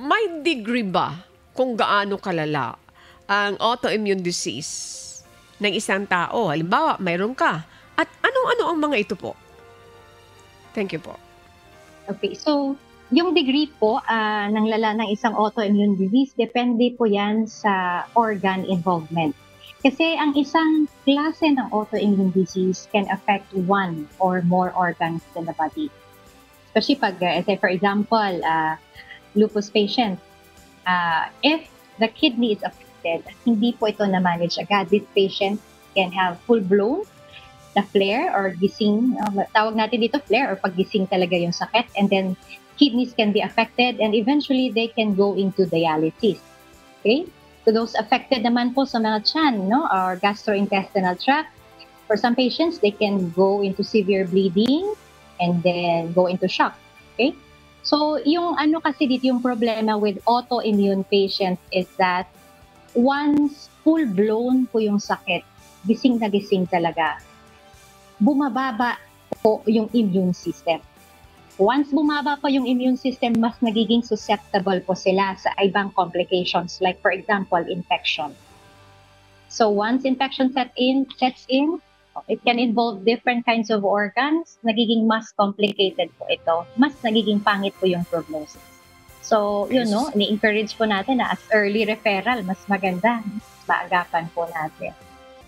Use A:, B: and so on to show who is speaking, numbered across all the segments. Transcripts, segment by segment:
A: may degree ba kung gaano kalala ang autoimmune disease ng isang tao? Halimbawa, mayroon ka. At ano-ano ang mga ito po? Thank you po.
B: Okay, so yung degree po ng lala ng isang autoimmune disease, depende po yan sa organ involvement. Kasi ang isang klase ng autoimmune disease can affect one or more organs in the body. Especially pag, for example, lupus patient, if the kidney is affected, hindi po ito na-manage agad. This patient can have full-blown the flare or gising, tawag natin dito flare or paggising talaga yung sakit, and then kidneys can be affected and eventually they can go into dialysis. Okay? So those affected naman po sa mga tiyan, no, or gastrointestinal tract, for some patients, they can go into severe bleeding and then go into shock. Okay? So yung ano kasi dito yung problema with autoimmune patients is that once full-blown po yung sakit, gising na gising talaga, bumababa po yung immune system. Once bumaba po yung immune system, mas nagiging susceptible po sila sa ibang complications, like for example, infection. So once infection sets in, it can involve different kinds of organs, nagiging mas complicated po ito, mas nagiging pangit po yung prognosis. So, yun, no, ni-encourage po natin na as early referral, mas maganda, maagapan po natin.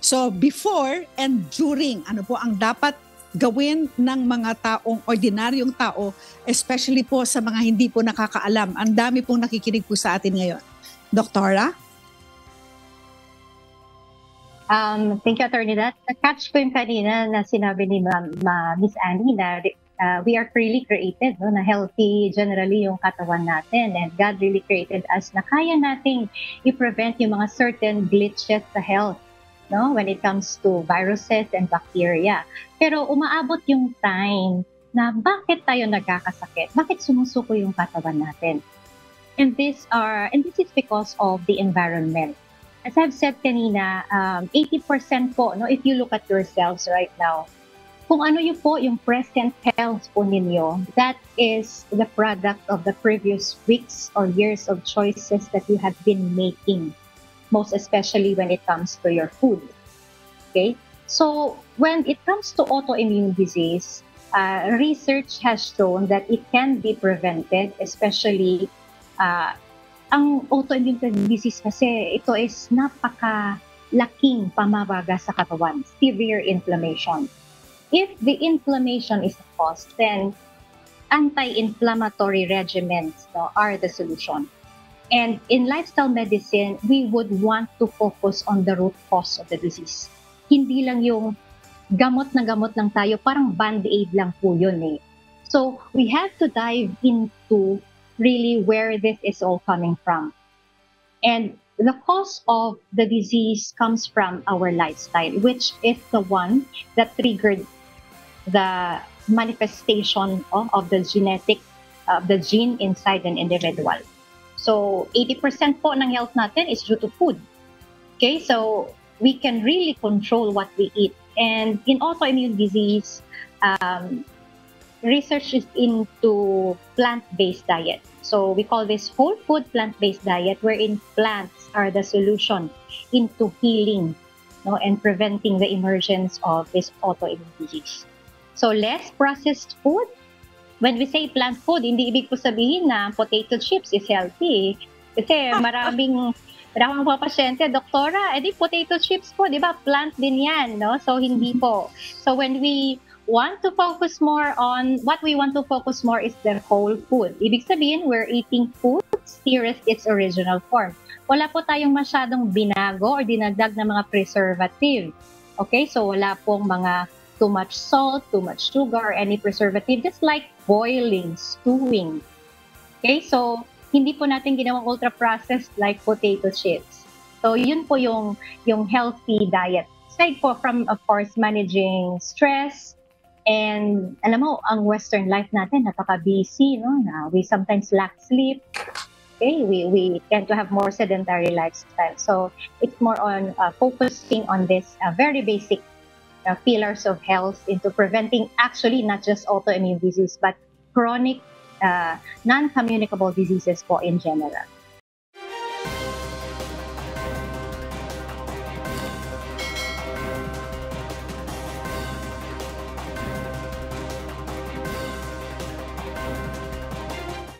C: So, before and during, ano po ang dapat gawin ng mga taong, ordinaryong tao, especially po sa mga hindi po nakakaalam. Ang dami pong nakikinig po sa atin ngayon. Doktora?
B: Thank you, Attorney. Na-catch ko yung kanina na sinabi ni Miss Annie na we are really created, no, na healthy generally yung katawan natin, and God really created us na kaya nating i-prevent yung mga certain glitches sa health, no, when it comes to viruses and bacteria. Pero umaabot yung time na bakit tayo nagkakasakit? Bakit sumusuko yung katawan natin? And this is because of the environment. As I've said kanina, 80% po, no, if you look at yourselves right now, kung ano yung po yung present health po ninyo, that is the product of the previous weeks or years of choices that you have been making, most especially when it comes to your food. Okay? So, when it comes to autoimmune disease, research has shown that it can be prevented, especially ang autoimmune disease kasi ito is napakalaking pamabaga sa katawan, severe inflammation. If the inflammation is the cause, then anti-inflammatory regimens, no, are the solution. And in lifestyle medicine, we would want to focus on the root cause of the disease. Hindi lang yung gamot lang tayo, parang band-aid lang po yun eh. So we have to dive into really where this is all coming from. And the cause of the disease comes from our lifestyle, which is the one that triggered the manifestation of the genetic, the gene inside an individual. So 80% po ng health natin is due to food. Okay, so we can really control what we eat. And in autoimmune disease, research is into plant-based diet. So we call this whole food plant-based diet, wherein plants are the solution into healing, no, and preventing the emergence of this autoimmune disease. So less processed food. When we say plant food, hindi ibig po sabihin na potato chips is healthy. Kasi maraming mga pasyente, doktora, edi potato chips po, di ba? Plant din yan, no? So hindi po. So when we want to focus more on, what we want to focus more is the whole food. Ibig sabihin, we're eating foods nearest its original form. Wala po tayong masyadong binago or dinagdag na mga preservative. Okay, so wala pong mga too much salt, too much sugar, or any preservative, just like boiling, stewing. Okay, so hindi po natin ginawang ultra-processed like potato chips. So yun po yung healthy diet. Aside po from, of course, managing stress, and alam mo, ang Western life natin, napaka-busy, no? We sometimes lack sleep. Okay, we tend to have more sedentary lifestyle. So it's more on focusing on this very basic pillars of health into preventing actually not just autoimmune disease, but chronic non-communicable diseases po in general.